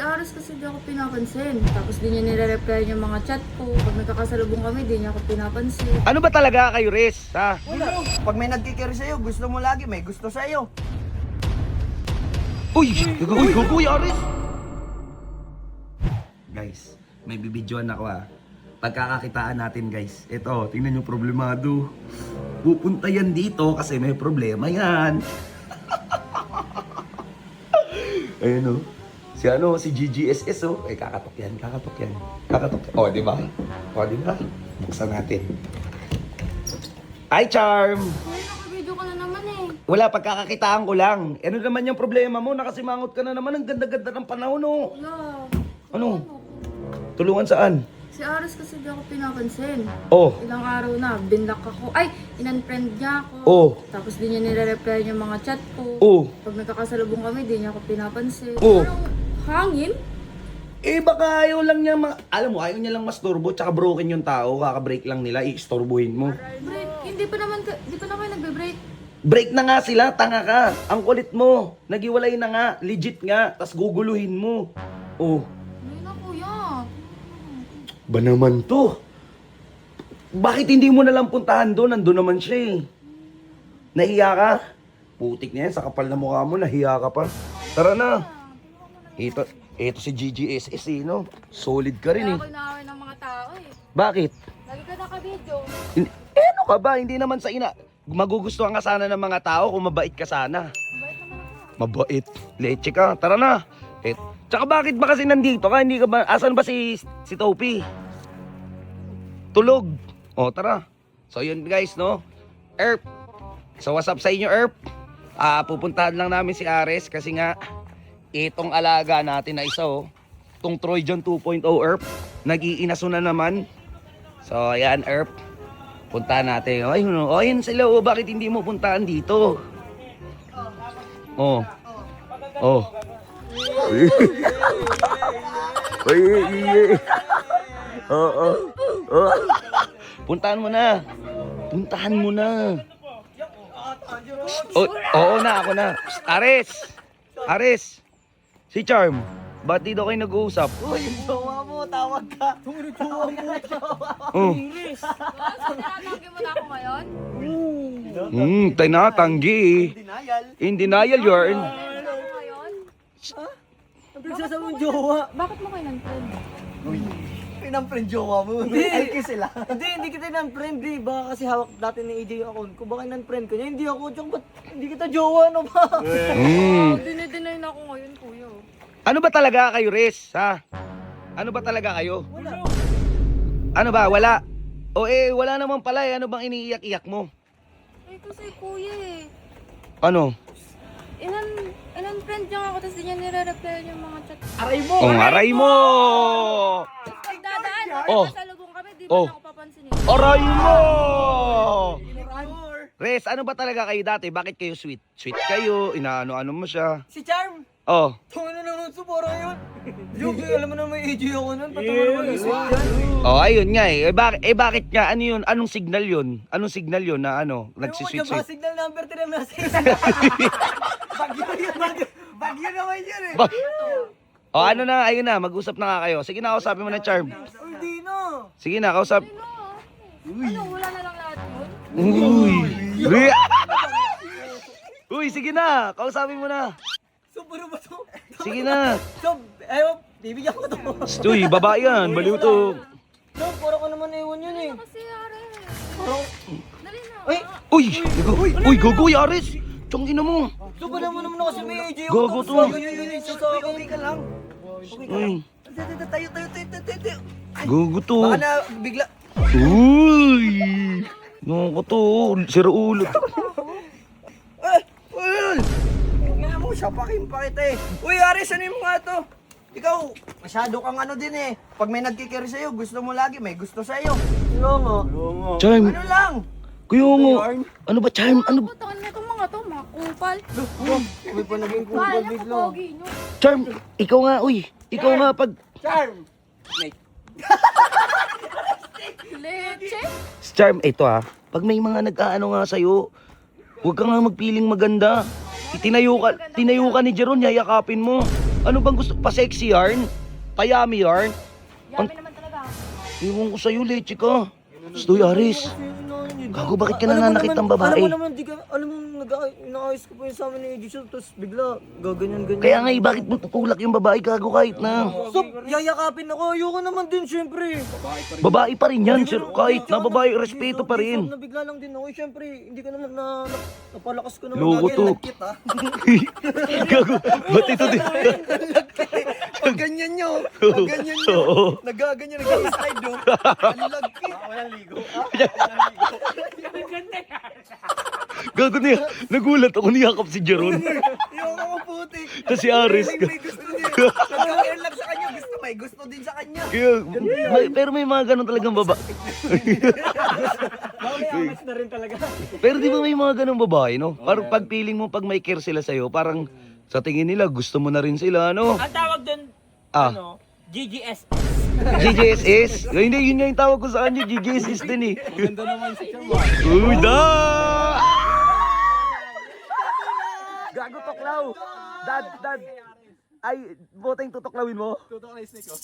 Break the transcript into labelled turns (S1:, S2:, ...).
S1: Aris kasi di ako pinapansin. Tapos di niya nire-reply yung mga chat ko. Pag nagkakasalubong kami, di niya ako pinapansin.
S2: Ano ba talaga kayo, Riz? Ha?
S3: Wala. Pag may nagkikiri sa'yo, gusto mo lagi, may gusto sa'yo.
S2: Uy! Uy, Aris! Guys, may bibidyoan ako Pagkakakitaan natin guys. Ito, tingnan nyo problemado. Pupunta yan dito kasi may problema yan. Ayun si GGSS kakatok yan. O, di ba? Buksan natin. Hi, Charm!
S1: Ay, naka-video ka na naman eh.
S2: Wala, pagkakakitaan ko lang. Ano naman yung problema mo? Nakasimangot ka na naman. Ang ganda-ganda ng panahon,
S1: Wala.
S2: Ano? Tulungan saan?
S1: Si Aris kasi di ako pinapansin.
S2: Oh.
S1: Ilang araw na, binlock ako. Ay, in-unfriend niya ako.
S2: Oh.
S1: Tapos di niya nire-reply yung mga chat ko.
S2: Oh.
S1: Pag nagkakasalubong kami, di niya ako pinapansin.
S2: Oh.
S1: Parang hangin?
S2: Baka ayaw lang niya alam mo, ayaw niya lang masturbo, tsaka broken yung tao, kaka-break lang nila, i-istorbohin mo.
S1: Break. Hindi pa naman kayo nagbe-break.
S2: Break na nga sila, tanga ka. Ang kulit mo. Nagiwalay na nga, legit nga, tas guguluhin mo. Oh.
S1: Hindi na kuya.
S2: Ba naman to? Bakit hindi mo nalang puntahan doon? Nandun naman siya Nahiya ka? Putik na yan, sa kapal na mukha mo, nahiya ka pa. Tara na. Ito si GGSS no? Solid ka rin
S1: Kaya ako inaaway ng mga tao eh.
S2: Bakit?
S1: Lagi ka naka-video.
S2: Ano ka ba? Hindi naman sa magugustuhan ka sana ng mga tao kung mabait ka sana.
S1: Mabait naman ako.
S2: Mabait. Leche ka. Tara na. Tsaka bakit ba kasi nandito ka? Hindi ka ba? Asan ba si Topi? Tulog. O, tara. So, yun guys, no? Erp. So, what's up sa inyo, Erp? Pupuntahan lang namin si Ares kasi nga, itong alaga natin na isa, itong Trojan 2.0 Erp. Nag-iinaso na naman. So, ayan, Erp. Puntahan natin. Ayun sila, bakit hindi mo puntahan dito? Oh. Puntahan mo na. Oo na, ako na. Ares. Si Charm. Ba't dito kayo nag-uusap?
S3: Uy, yung jowa mo, tawag ka. Jowa mo.
S2: Oh.
S1: So, tinatanggi mo na ako ngayon?
S2: Tinatanggi.
S3: Denial.
S2: In denial you're in.
S1: Ako ngayon?
S3: Ang pinagsasabi mong jowa.
S1: Bakit mo kayo nag-friend?
S3: Pinang-friend jowa mo. Ay, kiss sila.
S4: Hindi kita nan-friend eh. Baka kasi hawak dati ni AJ yung account ko. Baka nan-friend ko niya. Hindi ako. Tsaka ba't hindi kita jowa no ba?
S1: Dinideny na ako ngayon, kuya.
S2: Ano ba talaga kayo, Riz? Ha? Ano ba talaga kayo?
S4: Wala.
S2: Ano ba? Wala? Wala naman pala Ano bang iniiyak-iyak mo?
S1: Eh, kasi kuya eh.
S2: Ano?
S1: Inan-friend niya ako, tapos di niya nire-reply yung mga chat.
S3: Aray mo.
S2: Aray mo!
S1: Pag dadaan,
S2: Oh.
S1: nakasalubong kami, di
S2: Oh.
S1: ba na ako papansinin?
S2: Aray mo! Riz, ano ba talaga kayo dati? Bakit kayo sweet? Sweet kayo? Inaano-ano mo siya?
S4: Si Charm.
S2: Oh.
S4: Tungo na naman sa para yun. Joke, alam mo na may AJ ako nun. Patungo naman yung sweet yan.
S2: Ayun nga bakit nga? Ano yun? Anong signal yun? Anong signal yun na nagsisweet
S4: Ewan ko,
S2: sweet?
S4: signal number 3 na message.
S3: Bagyo naman yun eh.
S2: Ano na, ayun na, mag-usap na nga kayo. Sige na, kausapin mo na Charm.
S4: Hindi na.
S2: Sige na, kausap.
S1: Ano, wala na lang lahat yun?
S2: Uy! Uy, sige na, kausapin mo na.
S4: So, pero ba to?
S2: Sige na.
S4: So, ayaw, bibigyan ko to.
S2: Uy, babae yan, baliw to.
S4: So, parang ka naman naiwan yun eh.
S1: Kasi, Are.
S4: Parang,
S1: Dali na.
S4: Uy!
S2: Uy, gogoy, Aris. Tiyong ina mo.
S4: So, ba naman naman kasi may AJ ako.
S2: Gogo to.
S4: Yun, so, sa akin.
S3: Okay ka lang.
S2: Uy,
S3: Tayo.
S2: gogo to.
S3: Baka na bigla.
S2: Uy! Noko to, sira ulo.
S3: Uy! Nga mo, siya pakita eh. Uy, Aris, ano yung mga to? Ikaw, masyado kang ano din eh. Pag may nagkikiri sa'yo, gusto mo lagi, may gusto sa'yo.
S4: Oo nga.
S2: Charm,
S3: Ano lang?
S2: kuya mo. Ano ba, Charm? Ano ba?
S1: Putangan na itong mga to, mga kupal.
S4: May pa naging
S1: Kala
S4: kupal
S1: niya
S4: bigla.
S1: kapogi nyo.
S2: Charm, ikaw nga, uy. Ikaw nga pag...
S3: Charm!
S1: Leche?
S2: Charm, ito pag may mga nag-aano nga sa'yo, huwag ka nga magpiling maganda. Tinayo ka ni Jeron, yayakapin mo. Ano bang gusto? Pa-sexy yarn? Pa-yummy yarn?
S1: Yummy naman talaga.
S2: Iwan ko sa'yo, leche ka. Gusto, Yaris. Gago, bakit ka nananakit ng babae?
S4: Alam mo naman, alam mo, inaayos ko pa yung sa amin ni AJ siya, tapos bigla, gaganyan-ganyan.
S2: Kaya nga, bakit mo tutulak yung babae, gago, kahit na.
S4: So, yayakapin ako, ayoko naman din, syempre.
S2: Babae pa rin yan, sir. Kahit na babae, respeto pa rin.
S4: Nabigla lang din ako, syempre, hindi ka naman napalakas ko naman.
S2: Loko to. Gago, ba't ito din?
S3: Pag ganyan nyo, pag ganyan nyo,
S2: Oo.
S3: nagaganyan, nag-slide nyo, ang lagkit. Walang ligo.
S2: Gago niya, nagulat ako, niyakap si Jeron.
S3: Yung ako putik.
S2: Kasi Aris ka.
S3: May gusto niya. Nag-air lang sa kanya, may gusto din sa kanya.
S2: Kaya, pero may mga ganun talagang babae.
S4: Baka may amas na rin talaga.
S2: Pero di ba may mga ganung babae, no? Parang pag feeling mo, pag may care sila sa'yo, parang sa tingin nila, gusto mo na rin sila, no?
S5: Ang tawag doon,
S2: Ah,
S5: GGS.
S2: GGSS? Hindi, yun nga yung tawag ko sa kanya, GGSS din eh. Maganda naman si Chama. Uy, da! Gago toklaw! Dad! Ay, boteng tutoklawin mo? Tutok na snake ko.